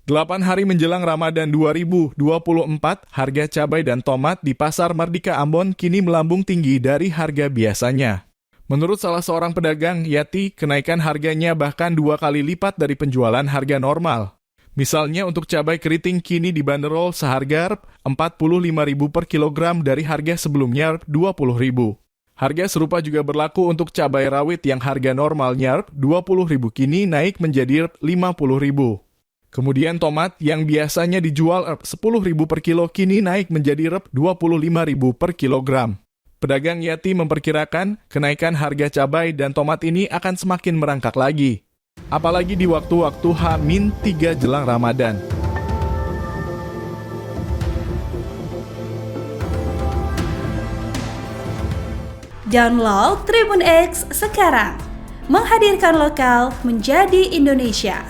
8 hari menjelang Ramadan 2024, harga cabai dan tomat di Pasar Mardika Ambon kini melambung tinggi dari harga biasanya. Menurut salah seorang pedagang, Yati, kenaikan harganya bahkan 2 kali lipat dari penjualan harga normal. Misalnya untuk cabai keriting kini dibanderol seharga Rp45.000 per kilogram dari harga sebelumnya Rp20.000. Harga serupa juga berlaku untuk cabai rawit yang harga normalnya Rp20.000 kini naik menjadi Rp50.000. Kemudian tomat yang biasanya dijual Rp10.000 per kilo kini naik menjadi Rp25.000 per kilogram. Pedagang Yati memperkirakan kenaikan harga cabai dan tomat ini akan semakin merangkak lagi. Apalagi di waktu-waktu H-3 jelang Ramadan. Download Tribun X sekarang, menghadirkan lokal menjadi Indonesia.